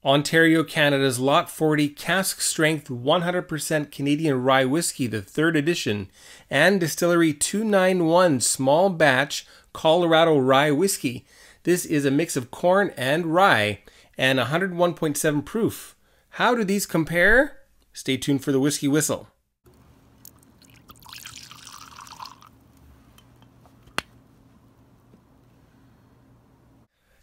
Ontario, Canada's Lot 40 Cask Strength 100% Canadian Rye Whisky, the 3rd edition, and Distillery 291 Small Batch Colorado Rye Whisky. This is a mix of corn and rye and 101.7 proof. How do these compare? Stay tuned for the Whiskey Whistle.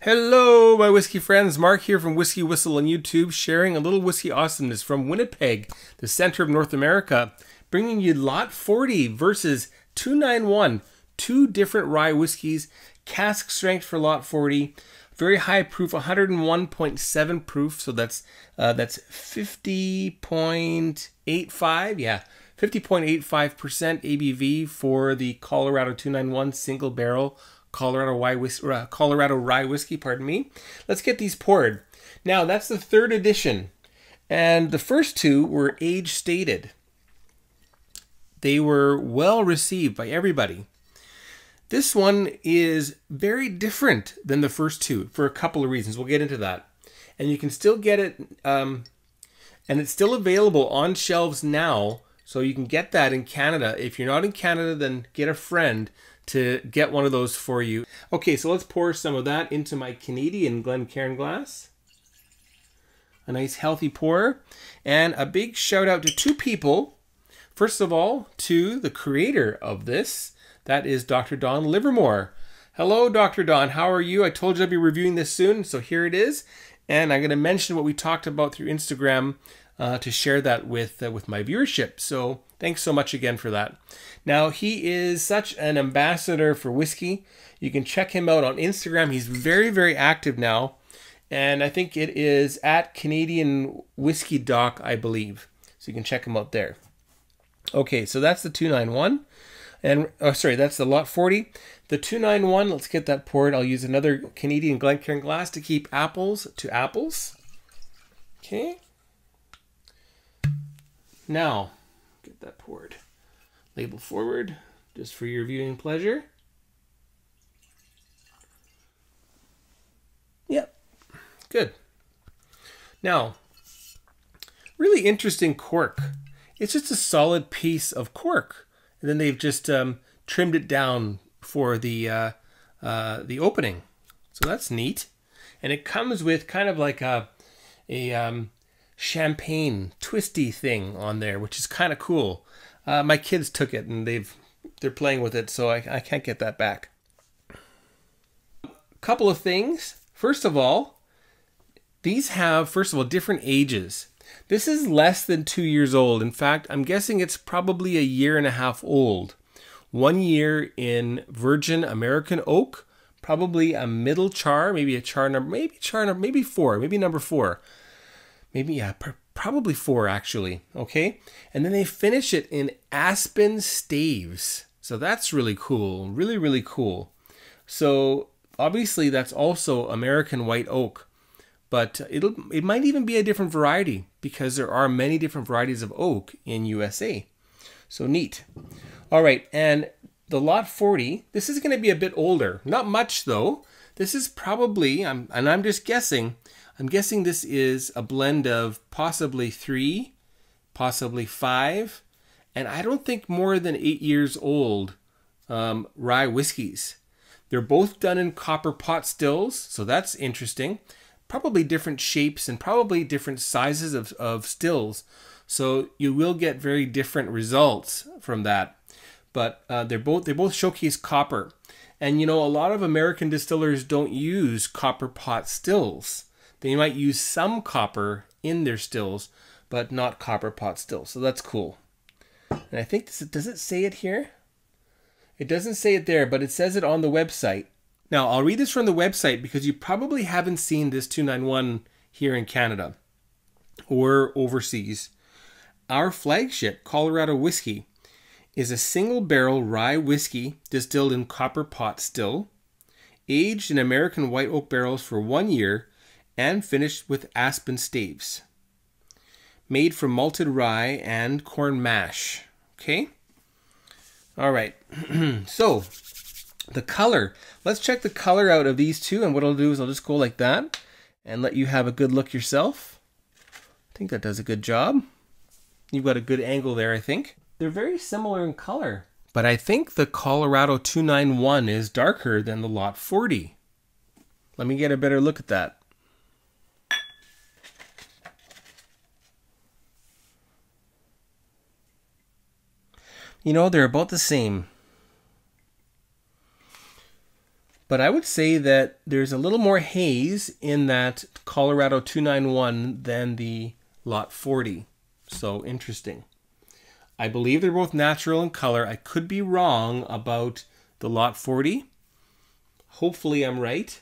Hello, my whiskey friends. Mark here from Whiskey Whistle on YouTube, sharing a little whiskey awesomeness from Winnipeg, the center of North America, bringing you Lot 40 versus 291, two different rye whiskeys, cask strength for Lot 40, very high proof, 101.7 proof, so that's 50.85, yeah, 50.85% ABV for the Colorado 291 single barrel Colorado Rye Whisky, pardon me. Let's get these poured. Now, that's the 3rd edition, and the first two were age stated. They were well received by everybody. This one is very different than the first two for a couple of reasons. We'll get into that. And you can still get it, and it's still available on shelves now, so you can get that in Canada. If you're not in Canada, then get a friend to get one of those for you. Okay, so let's pour some of that into my Canadian Glencairn glass. A nice healthy pour. And a big shout out to two people. First of all, to the creator of this. That is Dr. Don Livermore. Hello, Dr. Don. How are you? I told you I'd be reviewing this soon, so here it is. And I'm going to mention what we talked about through Instagram to share that with my viewership. So thanks so much again for that. Now, he is such an ambassador for whiskey. You can check him out on Instagram. He's very, very active now. And I think it is at Canadian Whiskey Doc, I believe. So you can check him out there. Okay, so that's the 291. And, oh, sorry, that's the Lot 40. The 291, let's get that poured. I'll use another Canadian Glencairn glass to keep apples to apples. Okay. Now, get that poured. Label forward, just for your viewing pleasure. Yep, good. Now, really interesting cork. It's just a solid piece of cork. And then they've just trimmed it down for the opening. So that's neat. And it comes with kind of like a champagne twisty thing on there, which is kind of cool. My kids took it and they're playing with it, so I can't get that back. Couple of things. First of all, these have, different ages. This is less than 2 years old. In fact, I'm guessing it's probably 1.5 years old. 1 year in virgin American oak, probably a middle char, maybe a char number, maybe 4, maybe number 4. Maybe, yeah, probably 4 actually, okay? And then they finish it in aspen staves. So that's really cool, really, really cool. So obviously that's also American white oak. But it might even be a different variety because there are many different varieties of oak in USA. So neat. All right, and the Lot 40, this is going to be a bit older. Not much though. This is probably, I'm just guessing, I'm guessing this is a blend of possibly 3, possibly 5, and I don't think more than 8 years old rye whiskeys. They're both done in copper pot stills, so that's interesting. Probably different shapes and probably different sizes of stills. So you will get very different results from that. But they both showcase copper. And you know, a lot of American distillers don't use copper pot stills. They might use some copper in their stills, but not copper pot stills. So that's cool. And I think does it say it here? It doesn't say it there, but it says it on the website. Now, I'll read this from the website because you probably haven't seen this 291 here in Canada or overseas. Our flagship, Colorado Whiskey, is a single barrel rye whiskey distilled in copper pot still, aged in American white oak barrels for 1 year, and finished with aspen staves. Made from malted rye and corn mash. Okay? All right. So, the color. Let's check the color out of these two, and what I'll do is I'll just go like that. and let you have a good look yourself. I think that does a good job. You've got a good angle there, I think. They're very similar in color, but I think the Colorado 291 is darker than the Lot 40. Let me get a better look at that. You know, they're about the same. But I would say that there's a little more haze in that Colorado 291 than the Lot 40. So interesting. I believe they're both natural in color. I could be wrong about the Lot 40. Hopefully I'm right.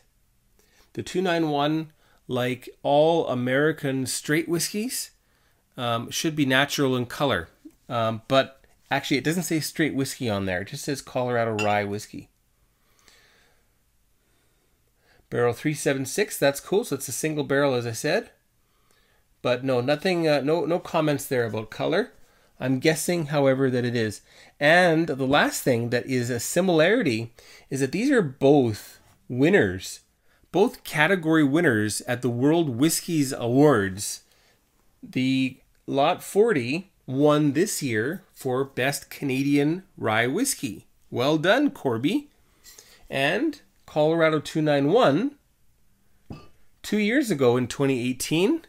The 291, like all American straight whiskeys, should be natural in color. But actually, it doesn't say straight whiskey on there. It just says Colorado Rye Whiskey. Barrel 376, that's cool. So it's a single barrel, as I said. But no, nothing, no comments there about color. I'm guessing, however, that it is. And the last thing that is a similarity is that these are both winners, both category winners at the World Whiskies Awards. The Lot 40 won this year for Best Canadian Rye Whiskey. Well done, Corby. And Colorado 291, 2 years ago in 2018,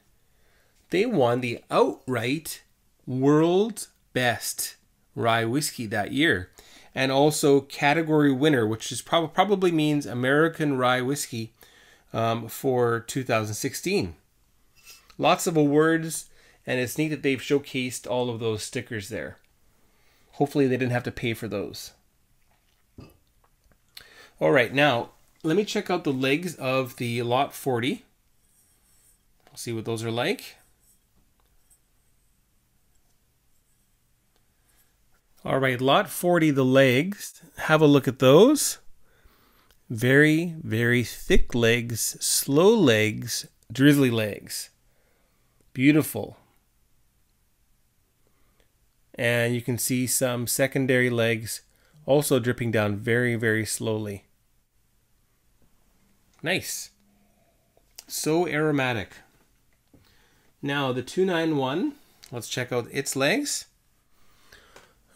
they won the outright World's Best Rye Whiskey that year. And also category winner, which is probably means American Rye Whiskey for 2016. Lots of awards, and it's neat that they've showcased all of those stickers there. Hopefully they didn't have to pay for those. All right, now let me check out the legs of the Lot 40. We'll see what those are like. All right, Lot 40, the legs. Have a look at those. Very, very thick legs, slow legs, drizzly legs. Beautiful. And you can see some secondary legs also dripping down very, very slowly. Nice. So aromatic. Now the 291, let's check out its legs.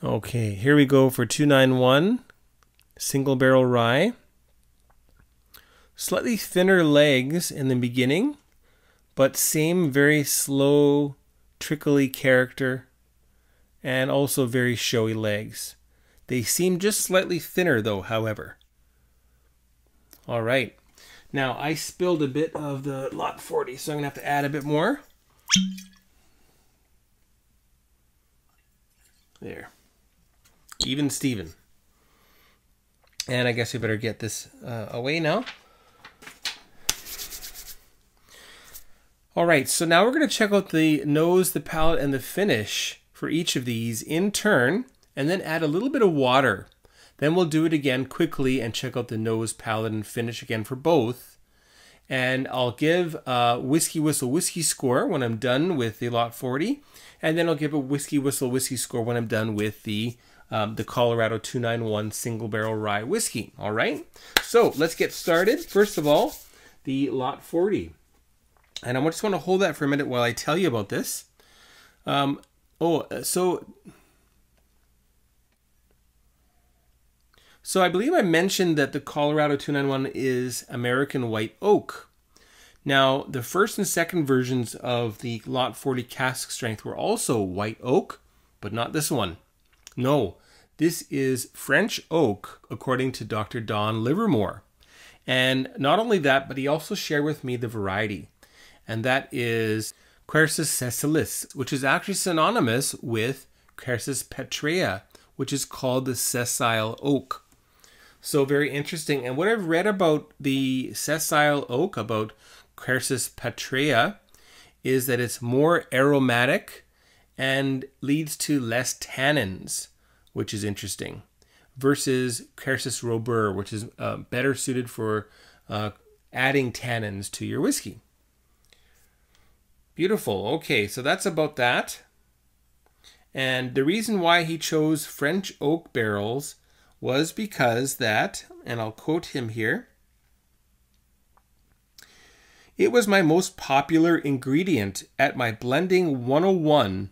Okay, here we go for 291, single barrel rye. Slightly thinner legs in the beginning, but same very slow, trickly character, and also very showy legs. They seem just slightly thinner though, however. All right. Now, I spilled a bit of the Lot 40, so I'm going to have to add a bit more. There. Even Steven. And I guess we better get this away now. All right, so now we're going to check out the nose, the palate, and the finish for each of these in turn, and then add a little bit of water. Then we'll do it again quickly and check out the nose, palate, and finish again for both. And I'll give a WhiskyWhistle whiskey score when I'm done with the Lot 40. And then I'll give a WhiskyWhistle whiskey score when I'm done with the Colorado 291 single barrel rye whiskey. All right, so let's get started. First of all, the Lot 40. And I just want to hold that for a minute while I tell you about this. So I believe I mentioned that the Colorado 291 is American white oak. Now, the first and second versions of the Lot 40 cask strength were also white oak, but not this one. No, this is French oak, according to Dr. Don Livermore. And not only that, but he also shared with me the variety. And that is Quercus sessilis, which is actually synonymous with Quercus petraea, which is called the sessile oak. So very interesting. And what I've read about the sessile oak, about Quercus petraea, is that it's more aromatic and leads to less tannins, which is interesting, versus Quercus robur, which is better suited for adding tannins to your whiskey. Beautiful. Okay, so that's about that. And the reason why he chose French oak barrels was because that, and I'll quote him here, It was my most popular ingredient at my Blending 101.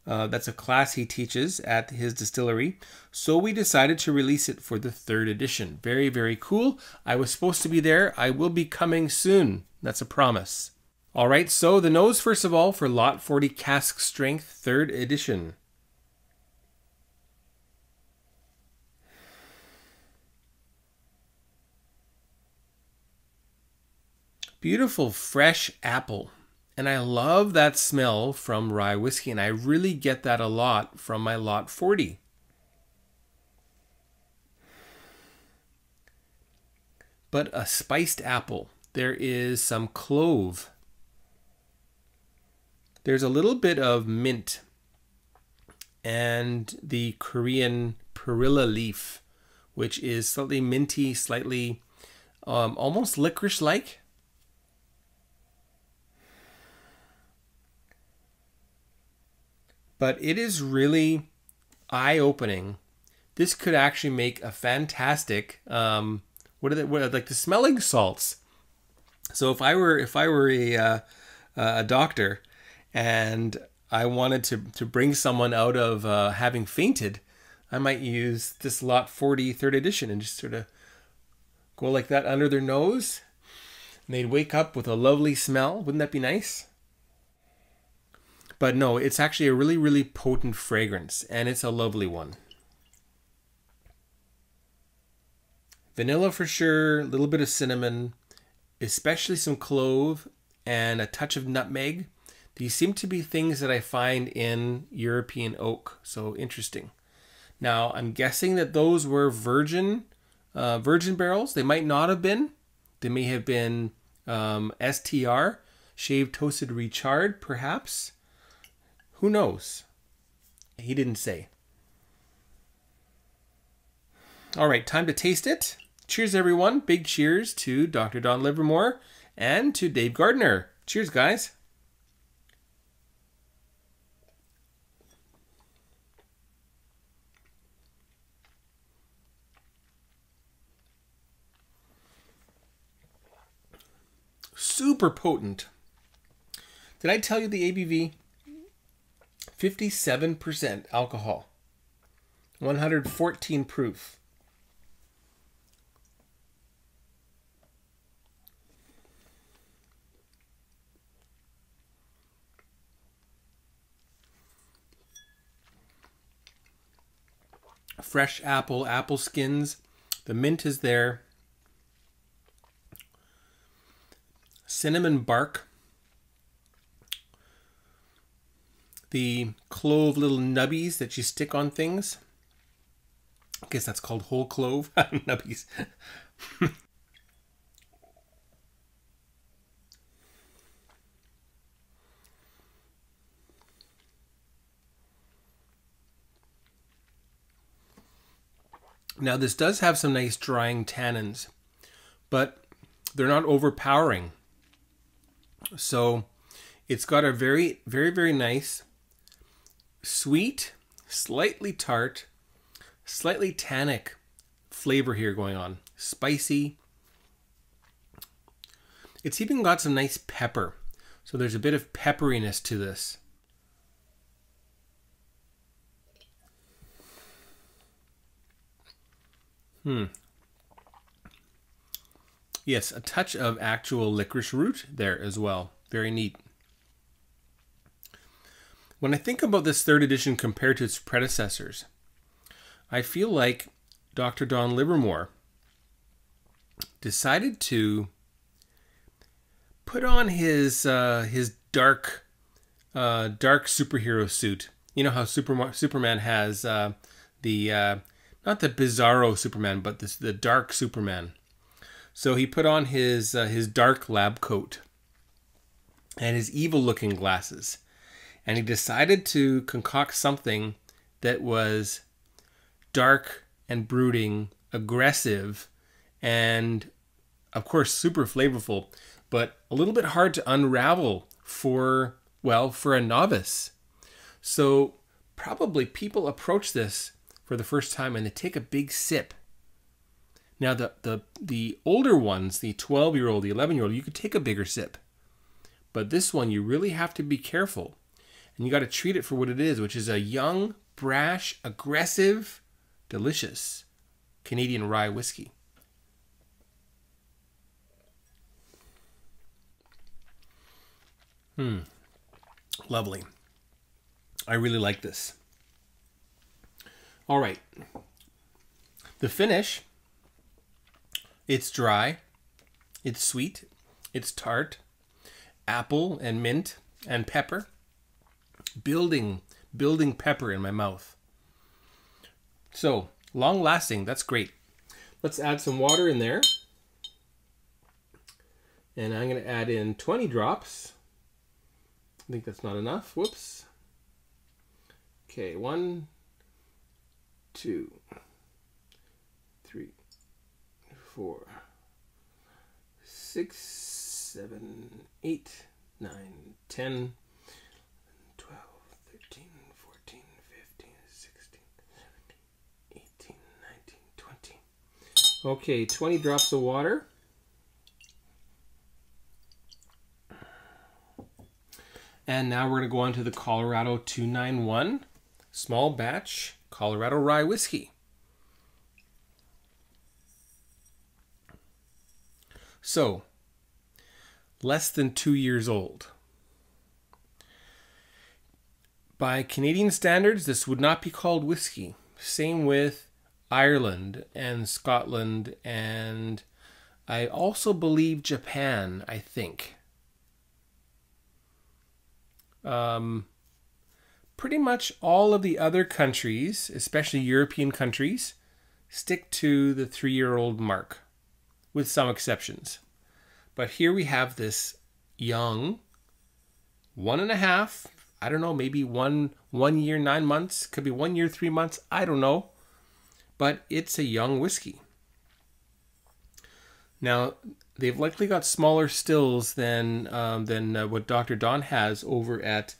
That's a class he teaches at his distillery. So we decided to release it for the 3rd edition. Very, very cool. I was supposed to be there. I will be coming soon. That's a promise. All right, so the nose, first of all, for Lot 40 Cask Strength 3rd edition. Beautiful fresh apple. And I love that smell from Rye Whiskey, and I really get that a lot from my Lot 40. But a spiced apple. There is some clove. There's a little bit of mint and the Korean perilla leaf, which is slightly minty, slightly almost licorice-like. But it is really eye-opening. This could actually make a fantastic, what are like the smelling salts. So if I were a doctor and I wanted to bring someone out of having fainted, I might use this Lot 40 3rd edition and just sort of go like that under their nose. And they'd wake up with a lovely smell. Wouldn't that be nice? But no, it's actually a really, really potent fragrance, and it's a lovely one. Vanilla for sure, a little bit of cinnamon, especially some clove, and a touch of nutmeg. These seem to be things that I find in European oak, so interesting. Now, I'm guessing that those were virgin barrels. They might not have been. They may have been STR, shaved, toasted, recharred, perhaps. Who knows? He didn't say. All right, time to taste it. Cheers, everyone. Big cheers to Dr. Don Livermore and to Dave Gardner. Cheers, guys. Super potent. Did I tell you the ABV? 57% alcohol, 114 proof. Fresh apple skins. The mint is there. Cinnamon bark. The clove little nubbies that you stick on things. I guess that's called whole clove. Nubbies. Now this does have some nice drying tannins, but they're not overpowering. So it's got a very, very, very nice, sweet, slightly tart, slightly tannic flavor here going on. Spicy. It's even got some nice pepper. So there's a bit of pepperiness to this. Yes, a touch of actual licorice root there as well. Very neat. When I think about this 3rd edition compared to its predecessors, I feel like Dr. Don Livermore decided to put on his dark superhero suit. You know how Superman has not the bizarro Superman, but the dark Superman. So he put on his dark lab coat and his evil-looking glasses. And he decided to concoct something that was dark and brooding, aggressive, and of course super flavorful, but a little bit hard to unravel for a novice. So probably people approach this for the first time and they take a big sip. Now the older ones, the 12-year-old, the 11-year-old, you could take a bigger sip. But this one, you really have to be careful. And you got to treat it for what it is, which is a young, brash, aggressive, delicious Canadian rye whiskey. Lovely. I really like this. All right. The finish, it's dry, it's sweet, it's tart, apple and mint and pepper, building pepper in my mouth. So, long lasting, that's great. Let's add some water in there. And I'm going to add in 20 drops. I think that's not enough. Whoops. Okay, 1, 2, 3, 4, 6, 7, 8, 9, 10, 12, 13, 14, 15, 16, 17, 18, 19, 20. Okay, 20 drops of water. And now we're going to go on to the Colorado 291 small batch Colorado Rye Whiskey. So, less than 2 years old. By Canadian standards, this would not be called whiskey. Same with Ireland and Scotland, and I also believe Japan, I think. Pretty much all of the other countries, especially European countries, stick to the 3-year-old mark, with some exceptions. But here we have this young, 1.5, I don't know, maybe one year, 9 months, could be 1 year, 3 months, I don't know. But it's a young whiskey. Now, they've likely got smaller stills than what Dr. Don has over at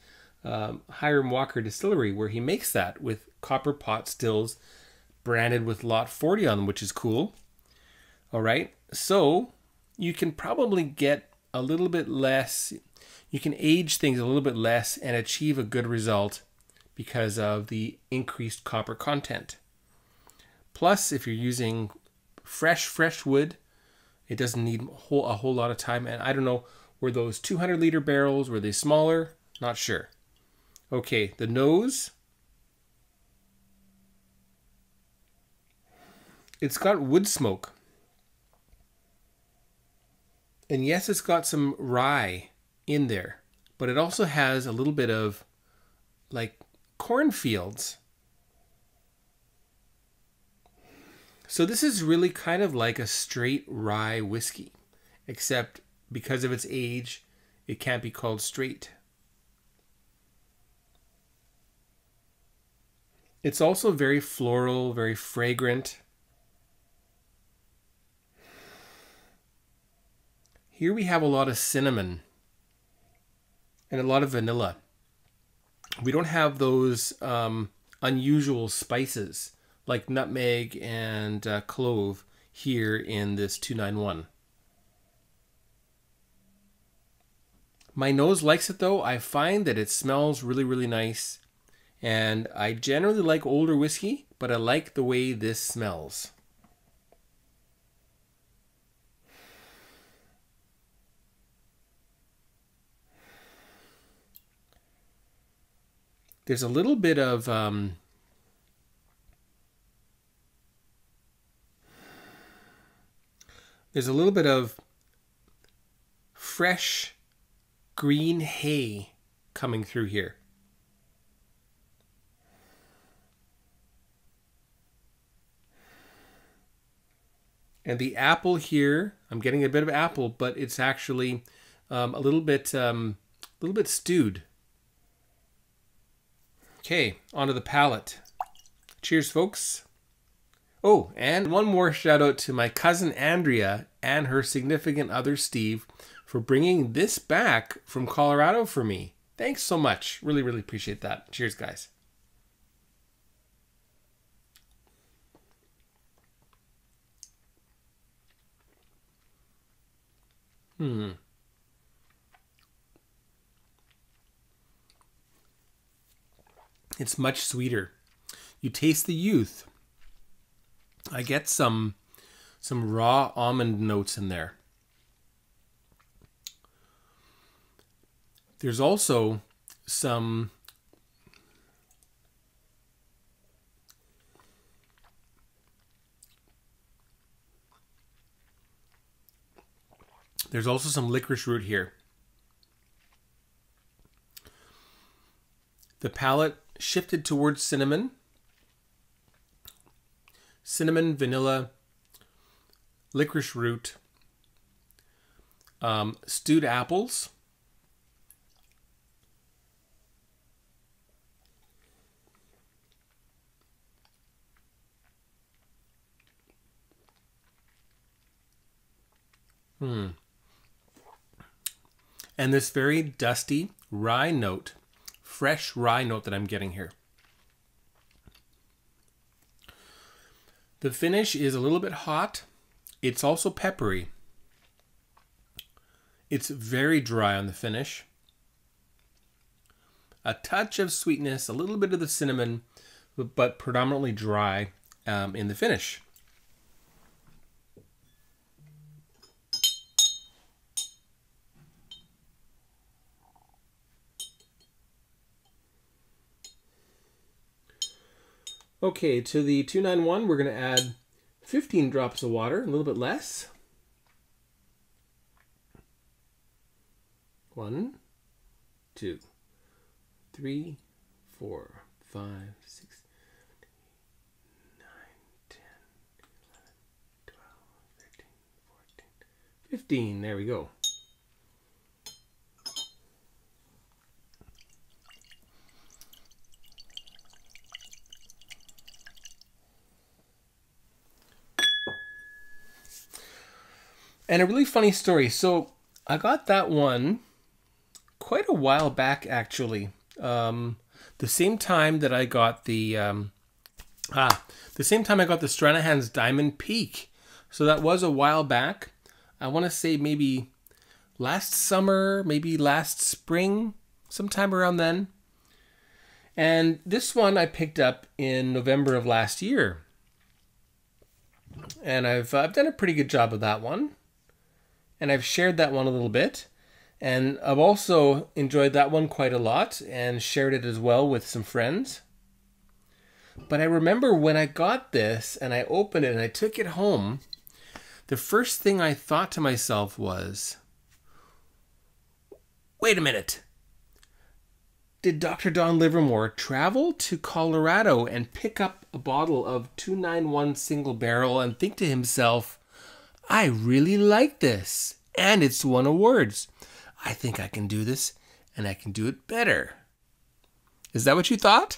Hiram Walker Distillery, where he makes that with copper pot stills branded with Lot 40 on them, which is cool. All right, so you can probably get a little bit less, you can age things a little bit less and achieve a good result because of the increased copper content. Plus, if you're using fresh wood, it doesn't need a whole lot of time. And I don't know, were those 200-liter barrels, were they smaller? Not sure. Okay, the nose. It's got wood smoke. And yes, it's got some rye in there. But it also has a little bit of, like, cornfields. So this is really kind of like a straight rye whiskey, except because of its age, it can't be called straight. It's also very floral, very fragrant. Here we have a lot of cinnamon and a lot of vanilla. We don't have those unusual spices like nutmeg and clove here in this 291. My nose likes it though. I find that it smells really, really nice. And I generally like older whiskey, but I like the way this smells. There's a little bit of fresh green hay coming through here. And the apple here, I'm getting a bit of apple, but it's actually a little bit stewed. Okay, onto the palate. Cheers, folks. Oh, and one more shout out to my cousin Andrea and her significant other Steve for bringing this back from Colorado for me. Thanks so much. Really, really appreciate that. Cheers, guys. It's much sweeter. You taste the youth. I get some raw almond notes in there. There's also some licorice root here. The palate shifted towards cinnamon. Cinnamon, vanilla, licorice root, stewed apples, and this very dusty rye note, fresh rye note that I'm getting here. The finish is a little bit hot. It's also peppery. It's very dry on the finish. A touch of sweetness, a little bit of the cinnamon, but predominantly dry in the finish. Okay, to the 291, we're going to add 15 drops of water, a little bit less. 1, 2, 3, 4, 5, 6, 7, 8, 9, 10, 11, 12, 13, 14, 15. There we go. And a really funny story. So I got that one quite a while back, actually. The same time that I got the Stranahan's Diamond Peak. So that was a while back. I want to say maybe last summer, maybe last spring, sometime around then. And this one I picked up in November of last year. And I've done a pretty good job of that one. And I've shared that one a little bit. And I've also enjoyed that one quite a lot and shared it as well with some friends. But I remember when I got this and I opened it and I took it home, the first thing I thought to myself was, wait a minute. Did Dr. Don Livermore travel to Colorado and pick up a bottle of 291 single barrel and think to himself, I really like this, and it's won awards. I think I can do this, and I can do it better. Is that what you thought?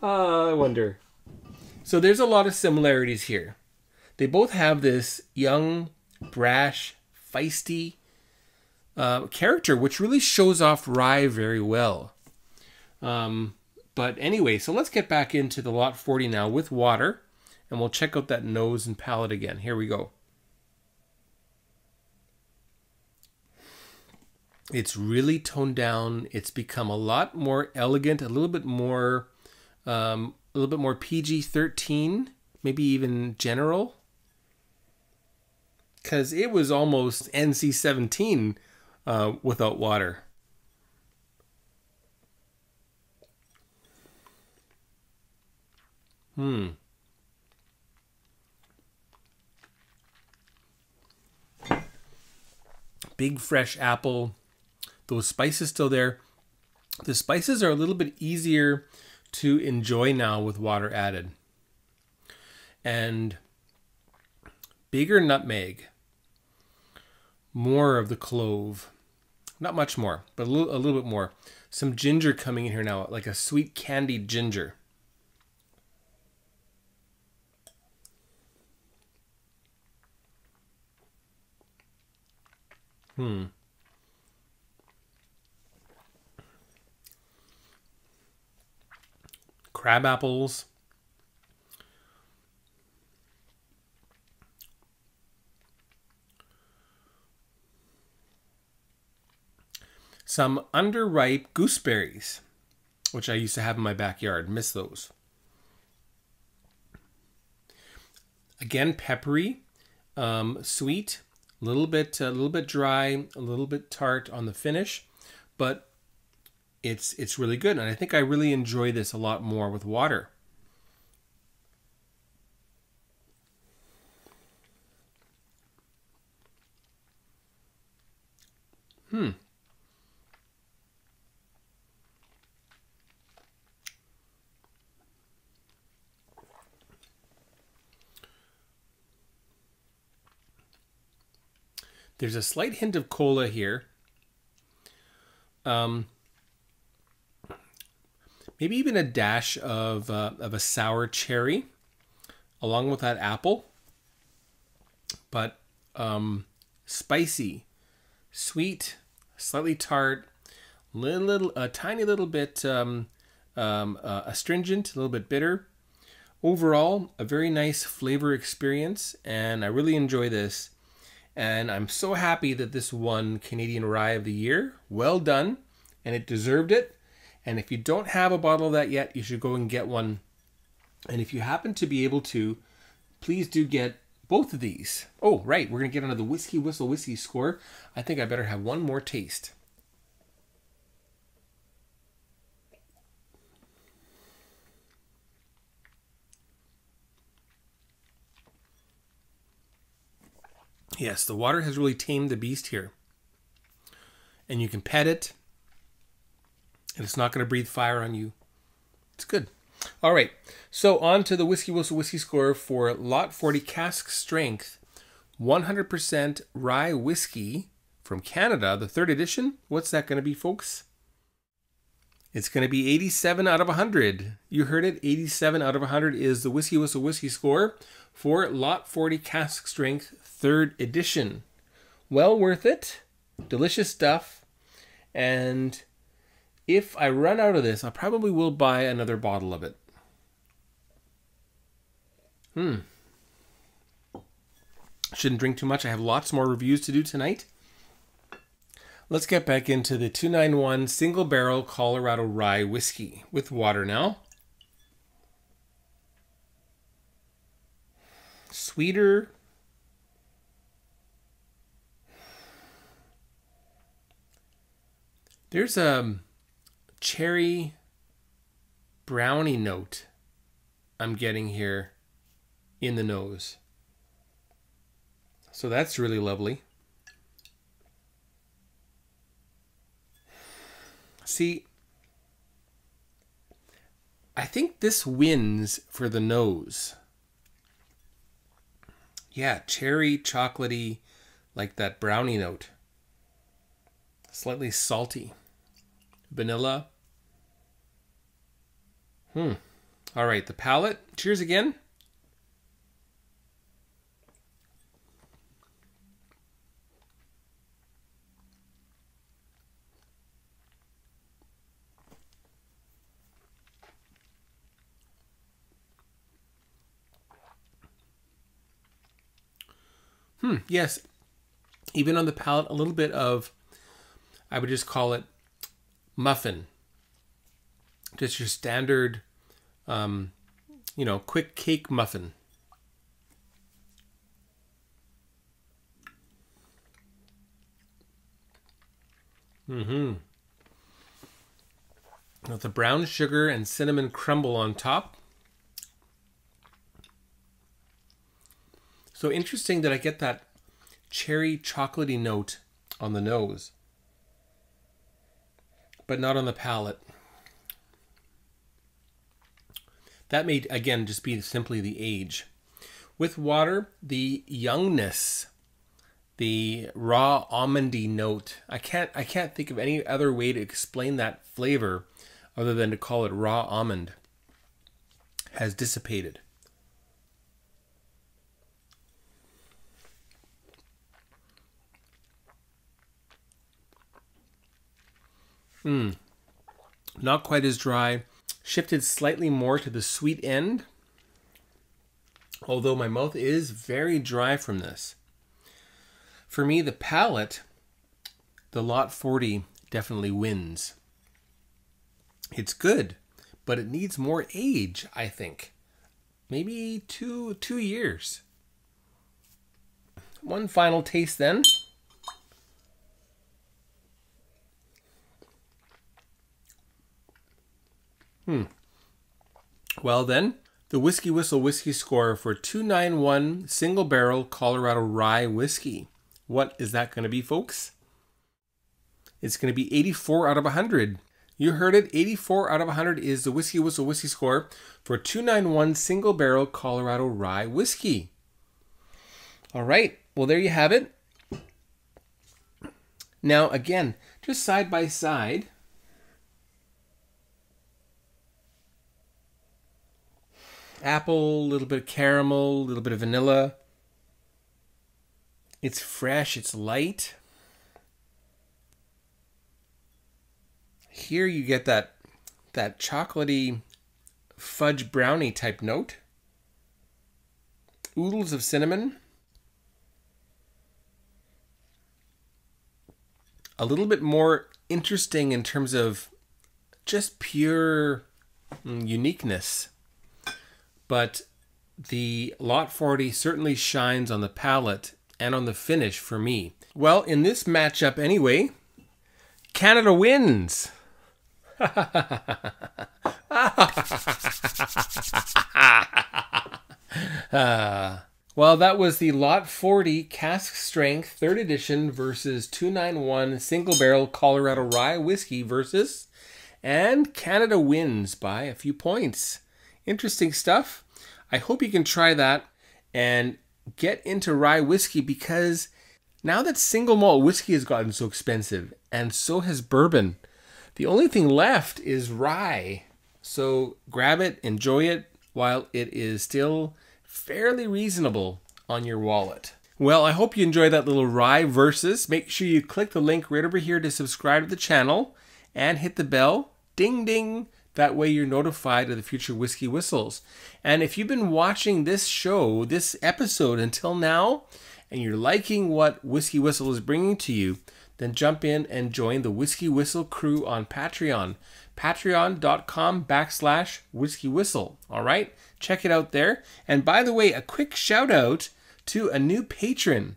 I wonder. So there's a lot of similarities here. They both have this young, brash, feisty character, which really shows off Rye very well. But anyway, so let's get back into the Lot 40 now with water. And we'll check out that nose and palate again. Here we go. It's really toned down. It's become a lot more elegant, a little bit more PG-13, maybe even general. Because it was almost NC-17 without water. Big fresh apple. Those spices still there. The spices are a little bit easier to enjoy now with water added. And bigger nutmeg. More of the clove. Not much more, but a little bit more. Some ginger coming in here now, like a sweet candied ginger. Crab apples. some underripe gooseberries, which I used to have in my backyard. Miss those. Again, peppery, sweet, a little bit dry, a little bit tart on the finish, but it's really good, and I think I really enjoy this a lot more with water. There's a slight hint of cola here. Maybe even a dash of a sour cherry along with that apple. But spicy, sweet, slightly tart, a tiny little bit astringent, a little bit bitter. Overall, a very nice flavor experience, and I really enjoy this. And I'm so happy that this won Canadian Rye of the Year. Well done, and it deserved it. And if you don't have a bottle of that yet, you should go and get one. And if you happen to be able to, please do get both of these. Oh, right, we're going to get onto the WhiskyWhistle whiskey score. I think I better have one more taste. Yes, the water has really tamed the beast here. And you can pet it, and it's not going to breathe fire on you. It's good. All right, so on to the WhiskyWhistle whiskey score for Lot 40 Cask Strength, 100% Rye Whiskey from Canada, the 3rd edition. What's that going to be, folks? It's going to be 87 out of 100. You heard it, 87 out of 100 is the WhiskyWhistle whiskey score for Lot 40 Cask Strength, 3rd edition. Well worth it. Delicious stuff. And if I run out of this, I probably will buy another bottle of it. Shouldn't drink too much. I have lots more reviews to do tonight. Let's get back into the 291 Single Barrel Colorado Rye Whiskey with water now. Sweeter. There's a cherry brownie note I'm getting here in the nose. So that's really lovely. See, I think this wins for the nose. Yeah, cherry, chocolatey, like that brownie note. Slightly salty. Vanilla. All right, the palate. Cheers again. Yes, even on the palate, a little bit of, I would just call it muffin. Just your standard, quick cake muffin. With the brown sugar and cinnamon crumble on top. So interesting that I get that cherry chocolatey note on the nose, but not on the palate. That may, again, just be simply the age. With water, the youngness, the raw almondy note. I can't think of any other way to explain that flavor other than to call it raw almond. Has dissipated. Not quite as dry. Shifted slightly more to the sweet end. Although my mouth is very dry from this. For me, the palate, the Lot 40 definitely wins. It's good, but it needs more age, I think. Maybe two years. One final taste then. Well then, the WhiskyWhistle whiskey score for 291 single barrel Colorado Rye Whiskey. What is that going to be, folks? It's going to be 84 out of 100. You heard it, 84 out of 100 is the WhiskyWhistle whiskey score for 291 single barrel Colorado Rye Whiskey. All right, well there you have it. Now again, just side by side. Apple, a little bit of caramel, a little bit of vanilla. It's fresh, it's light. Here you get that chocolatey fudge brownie type note. Oodles of cinnamon. A little bit more interesting in terms of just pure uniqueness. But the Lot 40 certainly shines on the palate and on the finish for me. Well, in this matchup anyway, Canada wins. Well, that was the Lot 40 Cask Strength 3rd edition versus 291 single barrel Colorado Rye Whiskey versus, and Canada wins by a few points. Interesting stuff. I hope you can try that and get into rye whiskey, because now that single malt whiskey has gotten so expensive, and so has bourbon, the only thing left is rye. So grab it, enjoy it while it is still fairly reasonable on your wallet. Well, I hope you enjoyed that little rye versus. Make sure you click the link right over here to subscribe to the channel and hit the bell. Ding, ding. That way you're notified of the future Whiskey Whistles. And if you've been watching this show, this episode until now, and you're liking what Whiskey Whistle is bringing to you, then jump in and join the Whiskey Whistle crew on Patreon. Patreon.com/WhiskyWhistle. All right? Check it out there. And by the way, a quick shout out to a new patron.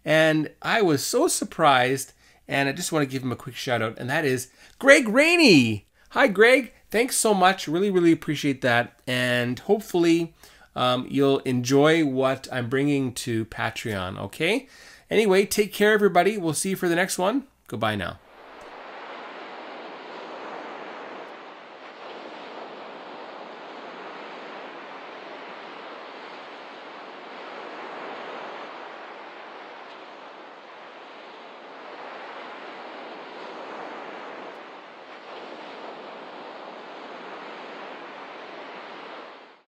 And I was so surprised, and I just want to give him a quick shout out, and that is Greg Rainey. Hi, Greg. Thanks so much. Really, really appreciate that. And hopefully you'll enjoy what I'm bringing to Patreon, okay? Anyway, take care, everybody. We'll see you for the next one. Goodbye now.